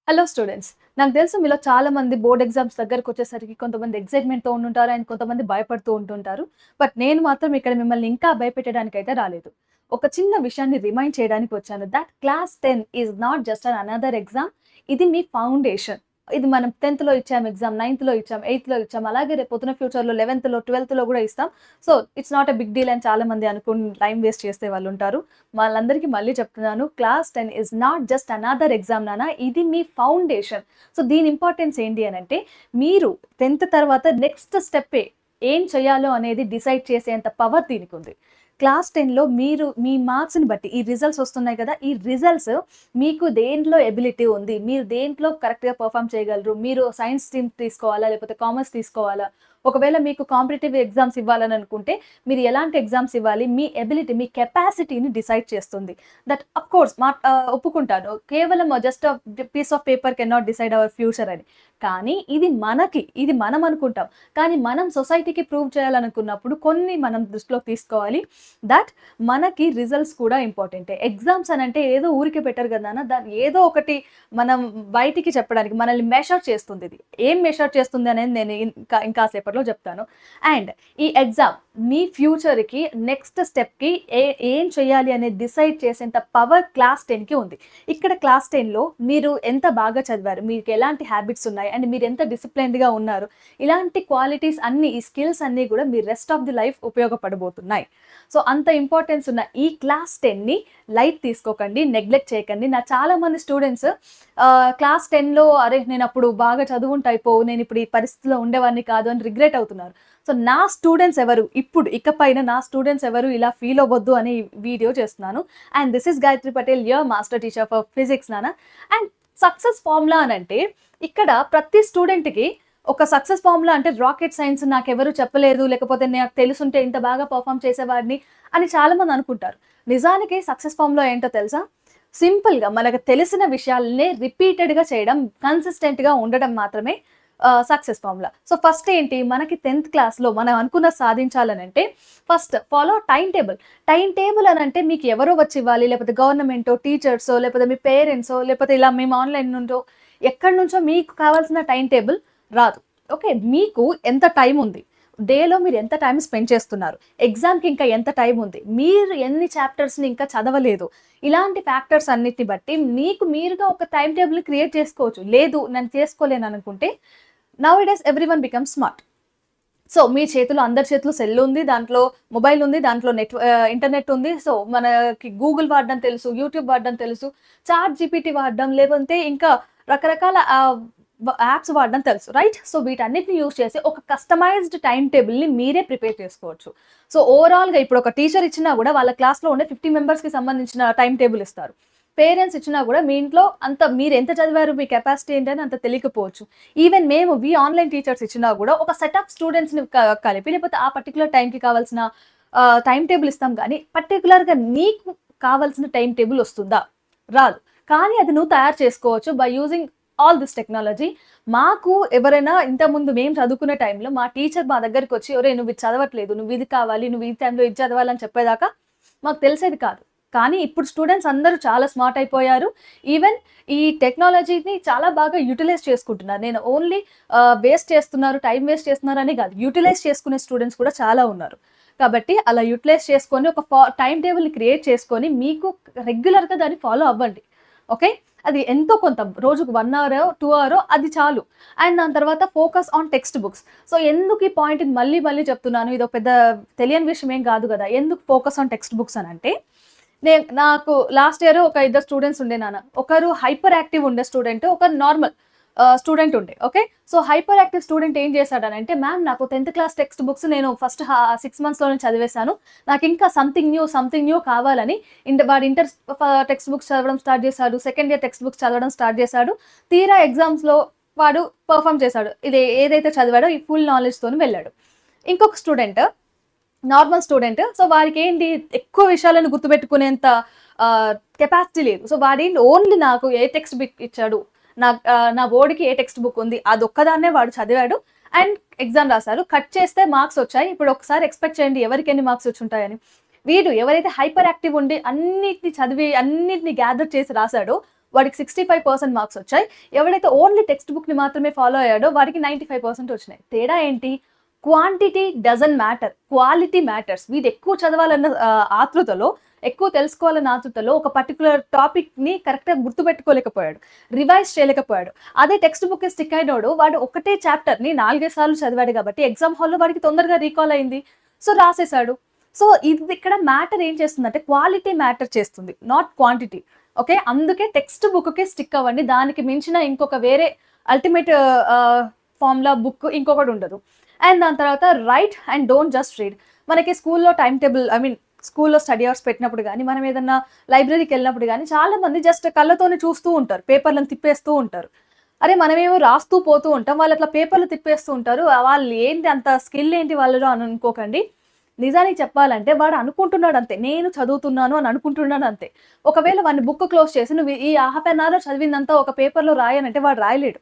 Hello students. నాకు తెలుసు మీలో చాలా మంది బోర్డ్ ఎగ్జామ్స్ దగ్గరకొచ్చేసరికి కొంతమంది ఎక్సైట్‌మెంట్‌తో ఉండుంటారు. అండ్ కొంతమంది భయపడుతూ ఉంటుంటారు. బట్ నేను మాత్రం ఇక్కడ మిమ్మల్ని ఇంకా భయపెట్టడానికైతే రాలేదు. ఒక చిన్న విషయాన్ని రిమైండ్ చేయడానికి వచ్చాను. That class 10 is not just another exam. ఇది మీ ఫౌండేషన్. ఇది మనం 10థ్‌లో ఇచ్చాం ఎగ్జామ్, 9థ్‌లో ఇచ్చాం, 8థ్‌లో ఇచ్చాం. అలాగే రేపు పొద్దున ఫ్యూచర్‌లో 11థ్‌లో, 12థ్‌లో కూడా ఇస్తాం. So, it's not a big deal అని చాలా మంది అనుకుని టైమ్ వేస్ట్ చేసే వాళ్ళుంటారు. వాళ్ళందరికీ మళ్ళీ చెప్తున్నాను. Class 10 is not just another exam నాన్న. ఇది మీ ఫౌండేషన్. సో, దీని ఇంపార్టెన్స్ ఏంటి అనంటే, మీరు 10థ్ తర్వాత నెక్స్ట్ స్టెప్పే ఏం చేయాలో అనేది డిసైడ్ చేసేంత పవర్ దీనికుంది. క్లాస్ 10లో మీరు మీ మార్క్స్‌ని బట్టి ఈ రిజల్ట్స్ వస్తున్నాయి కదా! ఈ రిజల్ట్స్ మీకు దేంట్లో ఎబిలిటీ ఉంది, మీరు దేంట్లో కరెక్ట్‌గా పెర్ఫార్మ్ చేయగలరు, మీరు సైన్స్ స్ట్రీమ్ తీసుకోవాలా, లేకపోతే కామర్స్ తీసుకోవాలా, ఒకవేళ మీకు కాంపిటీటివ్ ఎగ్జామ్స్ ఇవ్వాలని అనుకుంటే మీరు ఎలాంటి ఎగ్జామ్స్ ఇవ్వాలి, మీ ఎబిలిటీ, మీ కెపాసిటీని డిసైడ్ చేస్తుంది. దట్ ఆఫ్‌కోర్స్ ఒప్పుకుంటాను. కేవలం just piece of paper can not decide our future అని. కానీ ఇది మనం అనుకుంటాం. కానీ మనం సొసైటీకి ప్రూవ్ చేయాలనుకున్నప్పుడు కొన్ని మనం దృష్టిలోకి తీసుకోవాలి. దట్ మనకి రిజల్ట్స్ కూడా ఇంపార్టెంటే. ఎగ్జామ్స్ అనంటే ఏదో ఊరికే పెట్టరు కదా నాన్న. దాన్ని ఏదో ఒకటి మనం బయటికి చెప్పడానికి మనల్ని మెషర్ చేస్తుంది ఇది. ఏం మెషర్ చేస్తుంది అనేది నేను ఇంకా సేపట్లో చెప్తాను. అండ్ ఈ ఎగ్జామ్ మీ ఫ్యూచర్‌కి నెక్స్ట్ స్టెప్‌కి ఏం చేయాలి అనేది డిసైడ్ చేసేంత పవర్ క్లాస్ 10కి ఉంది. ఇక్కడ క్లాస్ 10లో మీరు ఎంత బాగా చదివారు, మీకు ఎలాంటి హ్యాబిట్స్ ఉన్నాయి, అండ్ మీరు ఎంత డిసిప్లిన్డ్‌గా ఉన్నారు, ఇలాంటి క్వాలిటీస్ అన్నీ, ఈ స్కిల్స్ అన్నీ కూడా మీ రెస్ట్ ఆఫ్ ది లైఫ్ ఉపయోగపడబోతున్నాయి. సో, అంత ఇంపార్టెన్స్ ఉన్న ఈ క్లాస్ 10ని లైట్ తీసుకోకండి, నెగ్లెక్ట్ చేయకండి. నా చాలా మంది స్టూడెంట్స్ క్లాస్ 10లో అరే నేను అప్పుడు బాగా చదువుంటే అయిపోవు, నేను ఇప్పుడు ఈ పరిస్థితిలో ఉండేవాడిని కాదు అని రిగ్రెట్ అవుతున్నారు. సో, నా స్టూడెంట్స్ ఎవరు, ఇకపైన నా స్టూడెంట్స్ ఎవరు ఇలా ఫీల్ అవ్వద్దు అని వీడియో చేస్తున్నాను. And this is Gayatri Patel, your master teacher for physics నాన్న. అండ్ సక్సెస్ ఫార్ములా అనంటే ఇక్కడ ప్రతి స్టూడెంట్‌కి ఒక సక్సెస్ ఫార్ములా అంటే రాకెట్ సైన్స్ నాకెవరు చెప్పలేదు, లేకపోతే నాకు తెలుసుంటే ఇంత బాగా పెర్ఫార్మ్ చేసేవాడిని అని చాలామంది అనుకుంటారు. నిజానికి సక్సెస్ ఫార్ములా ఏంటో తెలుసా? సింపుల్‌గా మనకు తెలిసిన విషయాలనే రిపీటెడ్‌గా చేయడం, కన్సిస్టెంట్‌గా ఉండడం మాత్రమే సక్సెస్ ఫార్ములా. సో, ఫస్ట్ ఏంటి, మనకి 10థ్ క్లాస్‌లో మనం అనుకున్నది సాధించాలనంటే first follow time table. Time table అనంటే మీకు ఎవరో వచ్చి ఇవ్వాలి, లేకపోతే గవర్నమెంటో, టీచర్సో, లేకపోతే మీ పేరెంట్సో, లేకపోతే ఇలా మేము ఆన్‌లైన్ నుండో ఎక్కడి నుంచో మీకు కావాల్సిన టైమ్ టేబుల్ రాదు. ఓకే. మీకు ఎంత టైం ఉంది, డేలో మీరు ఎంత టైం స్పెండ్ చేస్తున్నారు, ఎగ్జామ్‌కి ఇంకా ఎంత టైం ఉంది, మీరు ఎన్ని చాప్టర్స్‌ని ఇంకా చదవలేదు, ఇలాంటి ఫ్యాక్టర్స్ అన్నిటిని బట్టి మీకు మీరుగా ఒక టైమ్ టేబుల్‌ని క్రియేట్ చేసుకోవచ్చు. లేదు నేను చేసుకోలేను అనుకుంటే nowadays everyone becomes smart. So, మీ చేతిలో, అందరి చేతిలో సెల్ ఉంది, దాంట్లో మొబైల్ ఉంది, దాంట్లో ఇంటర్నెట్ ఉంది. సో, మనకి గూగుల్ వాడడం తెలుసు, యూట్యూబ్ వాడడం తెలుసు, చాట్ జీపీటీ వాడడం, లేదంటే ఇంకా రకరకాల యాప్స్ వాడడం తెలుసు, రైట్? సో, వీటన్నిటిని యూజ్ చేసి ఒక కస్టమైజ్డ్ టైమ్ టేబుల్‌ని మీరే ప్రిపేర్ చేసుకోవచ్చు. సో, ఓవరాల్‌గా ఇప్పుడు ఒక టీచర్ ఇచ్చినా కూడా వాళ్ళ క్లాస్‌లో ఉండే 50 మెంబర్స్‌కి సంబంధించిన టైమ్ టేబుల్ ఇస్తారు. పేరెంట్స్ ఇచ్చినా కూడా మీ ఇంట్లో అంత మీరు ఎంత చదివారు, మీ కెపాసిటీ ఏంటని అంత తెలియకపోవచ్చు. ఈవెన్ ఆన్‌లైన్ టీచర్స్ ఇచ్చినా కూడా ఒక సెట్ ఆఫ్ స్టూడెంట్స్‌ని కలిపి, లేకపోతే ఆ పర్టిక్యులర్ టైంకి కావాల్సిన టైమ్ టేబుల్ ఇస్తాం. కానీ పర్టిక్యులర్‌గా నీకు కావాల్సిన టైమ్ టేబుల్ వస్తుందా? రాదు. కానీ అది నువ్వు తయారు చేసుకోవచ్చు by using all this technology. మాకు ఎవరైనా ఇంతకుముందు మేము చదువుకునే టైంలో మా టీచర్ మా దగ్గరికి వచ్చి, ఒరేయ్ నువ్వు ఇది చదవట్లేదు, నువ్వు ఇది కావాలి, నువ్వు ఈ టైంలో ఇది చదవాలని చెప్పేదాకా మాకు తెలిసేది కాదు. కానీ ఇప్పుడు స్టూడెంట్స్ అందరూ చాలా స్మార్ట్ అయిపోయారు. ఈవెన్ ఈ టెక్నాలజీని చాలా బాగా యుటిలైజ్ చేసుకుంటున్నారు. నేను ఓన్లీ వేస్ట్ చేస్తున్నారు, టైం వేస్ట్ చేస్తున్నారు అని కాదు. యుటిలైజ్ చేసుకునే స్టూడెంట్స్ కూడా చాలా ఉన్నారు. కాబట్టి అలా యుటిలైజ్ చేసుకొని ఒక టైమ్ టేబుల్‌ని క్రియేట్ చేసుకొని మీకు రెగ్యులర్‌గా దాన్ని ఫాలో అవ్వండి. ఓకే. అది ఎంతో కొంత రోజుకు 1 అవరో, 2 అవరో అది చాలు. అండ్ దాని తర్వాత focus on text books. So, ఎందుకు ఈ పాయింట్‌ని మళ్ళీ చెప్తున్నాను, ఇదో పెద్ద తెలియని విషయం ఏం కాదు కదా! ఎందుకు ఫోకస్ ఆన్ టెక్స్ట్ బుక్స్ అనంటే, నాకు లాస్ట్ ఇయర్ ఒక ఇద్దరు స్టూడెంట్స్ ఉండే నాన్న. ఒకరు హైపర్ యాక్టివ్ ఉండే స్టూడెంట్, ఒకరు నార్మల్ స్టూడెంట్ ఉండే. Okay. So, hyper active student ఏం చేశాడనంటే, మ్యామ్ నాకు 10థ్ క్లాస్ టెక్స్ట్ బుక్స్ నేను ఫస్ట్ 6 మంత్స్‌లోనే చదివేశాను. నాకు ఇంకా సంథింగ్ న్యూ కావాలని వాడు ఇంటర్ టెక్స్ట్ బుక్స్ చదవడం స్టార్ట్ చేశాడు. సెకండ్ ఇయర్ టెక్స్ట్ బుక్స్ చదవడం స్టార్ట్ చేశాడు. తీరా ఎగ్జామ్స్‌లో వాడు పెర్ఫార్మ్ చేశాడు. ఏదైతే చదివాడో ఈ ఫుల్ నాలెడ్జ్‌తోని వెళ్ళాడు. ఇంకొక స్టూడెంట్ నార్మల్ స్టూడెంట్. సో, వాడికి ఏంటి ఎక్కువ విషయాలను గుర్తుపెట్టుకునేంత కెపాసిటీ లేదు. సో, వాడేంటి ఓన్లీ నాకు ఏ టెక్స్ట్ బుక్ ఇచ్చాడు, నా బోర్డ్‌కి ఏ టెక్స్ట్ బుక్ ఉంది, అదొక్కదాన్నే వాడు చదివాడు. అండ్ ఎగ్జామ్ రాశారు. కట్ చేస్తే మార్క్స్ వచ్చాయి. ఇప్పుడు ఒకసారి ఎక్స్‌పెక్ట్ చేయండి ఎవరికి ఎన్ని మార్క్స్ వచ్చుంటాయని. వీడు ఎవరైతే హైపర్ యాక్టివ్ ఉండి అన్నిటిని చదివి అన్నిటిని గ్యాదర్ చేసి రాసాడో వాడికి 65% మార్క్స్ వచ్చాయి. ఎవడైతే ఓన్లీ టెక్స్ట్ బుక్ని మాత్రమే ఫాలో అయ్యాడో వాడికి 95% వచ్చినాయి. తేడా ఏంటి? Quantity doesn't matter, quality matters. వీడు ఎక్కువ చదవాలన్న ఆతృతలో, ఎక్కువ తెలుసుకోవాలన్న ఆతృతలో ఒక పర్టికులర్ టాపిక్ని కరెక్ట్గా గుర్తుపెట్టుకోలేకపోయాడు, రివైజ్ చేయలేకపోయాడు. అదే టెక్స్ట్ బుక్ స్టిక్ అయినోడు వాడు ఒకటే చాప్టర్ని 4 సార్లు చదివాడు కాబట్టి ఎగ్జామ్ హాల్లో వాడికి తొందరగా రీకాల్ అయింది, సో రాసేసాడు. సో ఇది ఇక్కడ మ్యాటర్ ఏం చేస్తుందంటే క్వాలిటీ మ్యాటర్ చేస్తుంది, నాట్ క్వాంటిటీ. ఓకే, అందుకే టెక్స్ట్ బుక్కి స్టిక్ అవ్వండి. దానికి మించిన ఇంకొక వేరే అల్టిమేట్ ఫార్ములా బుక్ ఇంకొకటి ఉండదు. అండ్ దాని తర్వాత right and don't just read. మనకి స్కూల్లో టైం టేబుల్, స్కూల్లో స్టడీ అవర్స్ పెట్టినప్పుడు కానీ, మనం ఏదన్నా లైబ్రరీకి వెళ్ళినప్పుడు కానీ చాలామంది జస్ట్ కళ్ళతోనే చూస్తూ ఉంటారు, పేపర్లను తిప్పేస్తూ ఉంటారు. అరే మనమేమో రాస్తూ పోతూ ఉంటాం, వాళ్ళు అట్లా పేపర్లు తిప్పేస్తూ ఉంటారు. వాళ్ళు ఏంటి అంత స్కిల్ ఏంటి వాళ్ళలో అని అనుకోకండి. నిజానికి చెప్పాలంటే వాడు అనుకుంటున్నాడు అంతే, నేను చదువుతున్నాను అని అనుకుంటున్నాడు అంతే. ఒకవేళ వాడిని బుక్ క్లోజ్ చేసి నువ్వు ఈ హాఫ్ అన్ అవర్లో చదివిందంతా ఒక పేపర్లో రాయనంటే వాడు రాయలేడు.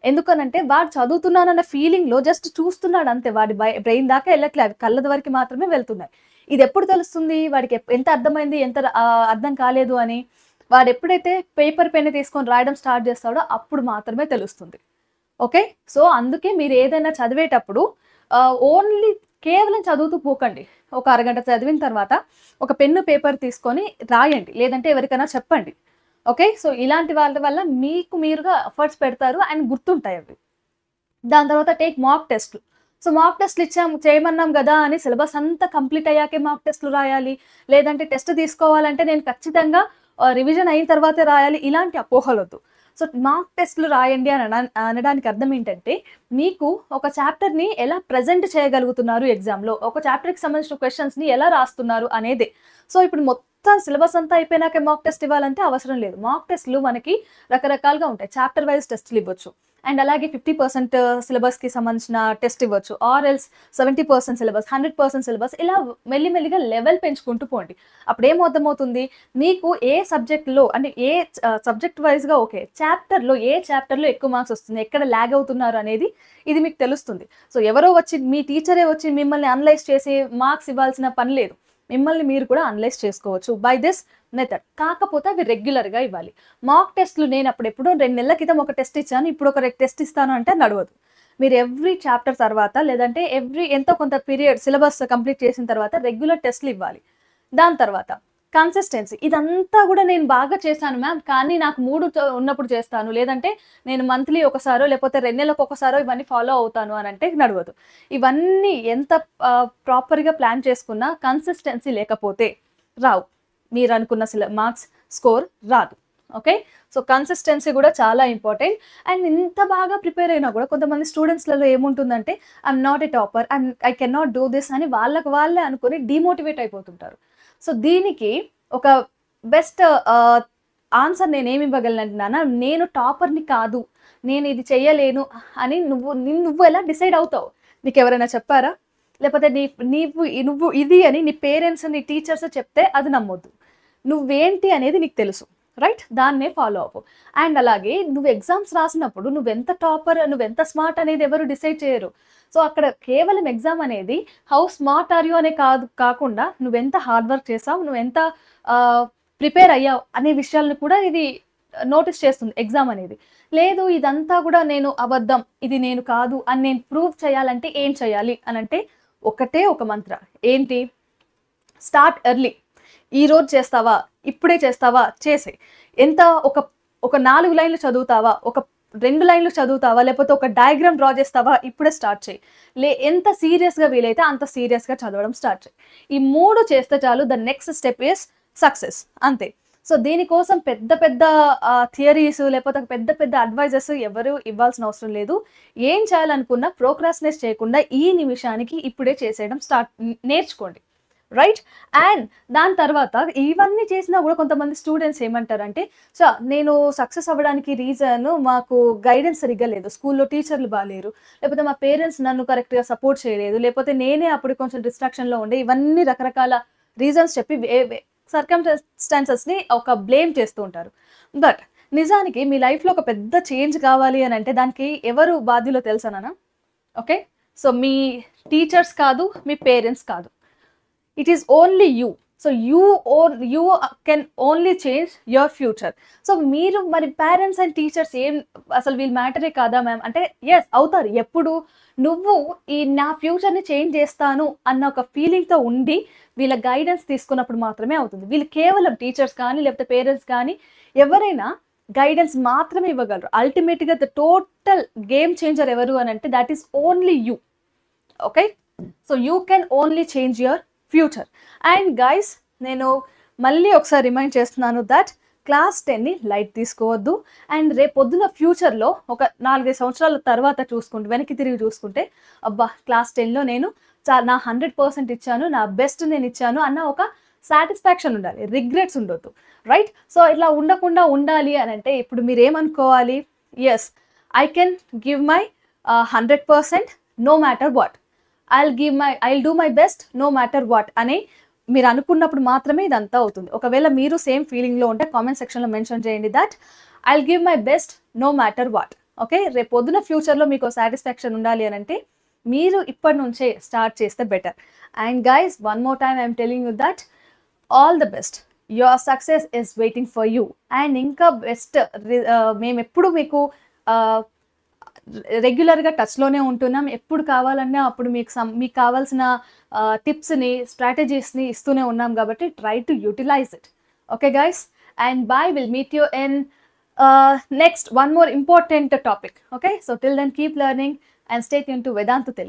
ఎందుకనంటే వాడు చదువుతున్నానన్న ఫీలింగ్లో జస్ట్ చూస్తున్నాడు అంతే, వాడి బ్రెయిన్ దాకా వెళ్ళట్లేదు, కళ్ళ వరకు మాత్రమే వెళ్తున్నాయి. ఇది ఎప్పుడు తెలుస్తుంది వాడికి ఎంత అర్థమైంది, ఎంత అర్థం కాలేదు అని? వాడు ఎప్పుడైతే పేపర్ పెన్ తీసుకొని రాయడం స్టార్ట్ చేస్తాడో అప్పుడు మాత్రమే తెలుస్తుంది. ఓకే, సో అందుకే మీరు ఏదైనా చదివేటప్పుడు ఓన్లీ కేవలం చదువుతూ పోకండి. ఒక అరగంట చదివిన తర్వాత ఒక పెన్ను పేపర్ తీసుకొని రాయండి, లేదంటే ఎవరికైనా చెప్పండి. ఓకే, సో ఇలాంటి వాళ్ళ వల్ల మీకు మీరుగా ఎఫర్ట్స్ పెడతారు అండ్ గుర్తుంటాయి అవి. దాని తర్వాత టేక్ మాక్ టెస్ట్లు. సో మాక్ టెస్ట్లు చేయమన్నాం కదా అని సిలబస్ అంతా కంప్లీట్ అయ్యాకే మాక్ టెస్ట్లు రాయాలి, లేదంటే టెస్ట్ తీసుకోవాలంటే నేను ఖచ్చితంగా రివిజన్ అయిన తర్వాతే రాయాలి, ఇలాంటి అపోహలు వద్దు. సో మాక్ టెస్ట్లు రాయండి అని అనడానికి అర్థం ఏంటంటే మీకు ఒక చాప్టర్ని ఎలా ప్రజెంట్ చేయగలుగుతున్నారు ఎగ్జామ్లో, ఒక చాప్టర్కి సంబంధించిన క్వశ్చన్స్ని ఎలా రాస్తున్నారు అనేదే. సో ఇప్పుడు మొత్తం సిలబస్ అంతా అయిపోయినాక మాక్ టెస్ట్ ఇవ్వాలంటే అవసరం లేదు. మాక్ టెస్ట్లు మనకి రకరకాలుగా ఉంటాయి. చాప్టర్ వైజ్ టెస్ట్లు ఇవ్వచ్చు, అండ్ అలాగే 50% సిలబస్కి సంబంధించిన టెస్ట్ ఇవ్వచ్చు, ఆర్ ఎల్స్ 70% సిలబస్, 100% సిలబస్, ఇలా మెల్లిమెల్లిగా లెవెల్ పెంచుకుంటూ పోండి. అప్పుడు ఏమర్థమవుతుంది మీకు ఏ సబ్జెక్ట్లో అంటే ఏ సబ్జెక్ట్ వైజ్గా ఓకే చాప్టర్లో ఏ చాప్టర్లో ఎక్కువ మార్క్స్ వస్తుంది, ఎక్కడ ల్యాగ్ అవుతున్నారు అనేది ఇది మీకు తెలుస్తుంది. సో ఎవరో వచ్చి మీ టీచరే వచ్చి మిమ్మల్ని అనలైజ్ చేసి మార్క్స్ ఇవ్వాల్సిన పని లేదు, మిమ్మల్ని మీరు కూడా అనలైజ్ చేసుకోవచ్చు బై దిస్ మెథడ్. కాకపోతే అవి రెగ్యులర్గా ఇవ్వాలి. మాక్ టెస్ట్లు నేను ఎప్పుడో 2 నెలల క్రితం ఒక టెస్ట్ ఇచ్చాను, ఇప్పుడు ఒక టెస్ట్ ఇస్తాను అంటే నడవదు. మీరు ఎవ్రీ చాప్టర్ తర్వాత లేదంటే ఎంతో కొంత పీరియడ్ సిలబస్ కంప్లీట్ చేసిన తర్వాత రెగ్యులర్ టెస్ట్లు ఇవ్వాలి. దాని తర్వాత కన్సిస్టెన్సీ. ఇదంతా కూడా నేను బాగా చేశాను మ్యామ్, కానీ నాకు మూడు ఉన్నప్పుడు చేస్తాను, లేదంటే నేను మంత్లీ ఒకసారో లేకపోతే 2 నెలలకు ఒకసారో ఇవన్నీ ఫాలో అవుతాను అని అంటే నడవదు. ఇవన్నీ ఎంత ప్రాపర్గా ప్లాన్ చేసుకున్నా కన్సిస్టెన్సీ లేకపోతే రావు, మీరు అనుకున్న మార్క్స్ స్కోర్ రాదు. ఓకే, సో కన్సిస్టెన్సీ కూడా చాలా ఇంపార్టెంట్. అండ్ ఇంత బాగా ప్రిపేర్ అయినా కూడా కొంతమంది స్టూడెంట్స్లలో ఏముంటుందంటే I'm not a topper and I can not do this అని వాళ్ళే అనుకుని డిమోటివేట్ అయిపోతుంటారు. సో దీనికి ఒక బెస్ట్ ఆన్సర్ నేనేమి ఇవ్వగలనంటున్నానా, నేను టాపర్ని కాదు, నేను ఇది చెయ్యలేను అని నువ్వు ఎలా డిసైడ్ అవుతావు? నీకు ఎవరైనా చెప్పారా? లేకపోతే నువ్వు ఇది అని నీ పేరెంట్స్ నీ టీచర్స్ చెప్తే అది నమ్మొద్దు. నువ్వేంటి అనేది నీకు తెలుసు, రైట్? దాన్నే ఫాలో అవ్వు. అండ్ అలాగే నువ్వు ఎగ్జామ్స్ రాసినప్పుడు నువ్వెంత టాపర్ నువ్వెంత స్మార్ట్ అనేది ఎవరు డిసైడ్ చేయరు. సో అక్కడ కేవలం ఎగ్జామ్ అనేది హౌ స్మార్ట్ ఆర్ యూ అనే కాకుండా నువ్వెంత హార్డ్ వర్క్ చేసావు, నువ్వెంత ప్రిపేర్ అయ్యావు అనే విషయాలను కూడా ఇది నోటీస్ చేస్తుంది ఎగ్జామ్ అనేది. లేదు ఇదంతా కూడా నేను అబద్ధం, ఇది నేను కాదు అని నేను ప్రూవ్ చేయాలంటే ఏం చేయాలి అని అంటే ఒకటే ఒక మంత్ర. ఏంటి? Start early. ఈరోజు చేస్తావా, ఇప్పుడే చేస్తావా, చేసే. ఎంత ఒక 4 లైన్లు చదువుతావా, ఒక 2 లైన్లు చదువుతావా, లేకపోతే ఒక డయాగ్రామ్ డ్రా చేస్తావా, ఇప్పుడే స్టార్ట్ చేయి. ఎంత సీరియస్గా వీలైతే అంత సీరియస్గా చదవడం స్టార్ట్ చేయి. ఈ 3 చేస్తే చాలు, the next step is success, అంతే. సో దీనికోసం పెద్ద థియరీస్ లేకపోతే పెద్ద అడ్వైజెస్ ఎవరు ఇవ్వాల్సిన అవసరం లేదు. ఏం చేయాలనుకున్నా ప్రోక్రాస్టినేట్ చేయకుండా ఈ నిమిషానికి ఇప్పుడే చేసేయడం నేర్చుకోండి, రైట్? అండ్ దాని తర్వాత ఇవన్నీ చేసినా కూడా కొంతమంది స్టూడెంట్స్ ఏమంటారంటే, సో నేను సక్సెస్ అవ్వడానికి రీజన్ మాకు గైడెన్స్ సరిగ్గా లేదు, స్కూల్లో టీచర్లు బాగాలేరు, లేకపోతే మా పేరెంట్స్ నన్ను కరెక్ట్గా సపోర్ట్ చేయలేదు, లేకపోతే నేనే అప్పుడు కొంచెం డిస్ట్రాక్షన్లో ఉండే, ఇవన్నీ రకరకాల రీజన్స్ చెప్పి సర్కమ్స్టాన్సెస్ని ఒక బ్లేమ్ చేస్తూ ఉంటారు. బట్ నిజానికి మీ లైఫ్లో ఒక పెద్ద చేంజ్ కావాలి అని అంటే దానికి ఎవరు బాధ్యులో తెలుసానా? ఓకే, సో మీ టీచర్స్ కాదు, మీ పేరెంట్స్ కాదు, it is only you. So you can only change your future. So మీరు మరి పేరెంట్స్ అండ్ టీచర్స్ అసలు వీళ్ళు మ్యాటరే కాదా మ్యామ్ అంటే, ఎస్ అవుతారు. ఎప్పుడు నువ్వు నా ఫ్యూచర్ని చేంజ్ చేస్తాను అన్న ఒక ఫీలింగ్తో ఉండి వీళ్ళ గైడెన్స్ తీసుకున్నప్పుడు మాత్రమే అవుతుంది. వీళ్ళు కేవలం టీచర్స్ కానీ లేకపోతే పేరెంట్స్ కానీ ఎవరైనా గైడెన్స్ మాత్రమే ఇవ్వగలరు. అల్టిమేట్గా ద టోటల్ గేమ్ చేంజర్ ఎవరు అని అంటే that is only you. Okay, so you can only change your future. And guys, నేను మళ్ళీ ఒకసారి రిమైండ్ చేస్తున్నాను దట్ క్లాస్ 10ని లైట్ తీసుకోవద్దు. అండ్ రేపు పొద్దున ఫ్యూచర్లో ఒక 4-5 సంవత్సరాల తర్వాత చూసుకుంటే, వెనక్కి తిరిగి చూసుకుంటే, అబ్బా క్లాస్ 10లో నేను నా 100% ఇచ్చాను, నా బెస్ట్ నేను ఇచ్చాను అన్న ఒక సాటిస్ఫాక్షన్ ఉండాలి, రిగ్రెట్స్ ఉండొద్దు, రైట్? సో ఇట్లా ఉండకుండా ఉండాలి అని అంటే ఇప్పుడు మీరు ఏమనుకోవాలి, yes I can give my 100% no matter what, I'll do my best no matter what అని మీరు అనుకున్నప్పుడు మాత్రమే ఇదంతా అవుతుంది. ఒకవేళ మీరు సేమ్ ఫీలింగ్లో ఉంటే కామెంట్ సెక్షన్లో మెన్షన్ చేయండి that I'll give my best no matter what. Okay, రేపు పొద్దున ఫ్యూచర్లో మీకు సాటిస్ఫాక్షన్ ఉండాలి అని అంటే మీరు ఇప్పటి నుంచే స్టార్ట్ చేస్తే better. And guys, one more time I'm telling you that all the best, your success is waiting for you. And ఇంకా బెస్ట్, మేము ఎప్పుడు మీకు రెగ్యులర్గా టచ్లోనే ఉంటున్నాం. ఎప్పుడు కావాలన్నా అప్పుడు మీకు కావాల్సిన టిప్స్ని, స్ట్రాటజీస్ని ఇస్తూనే ఉన్నాం కాబట్టి try to utilize it. Okay guys, and bye, will meet you in next one more important topic. Okay, so till then keep learning and stay tuned to Vedantu Telugu.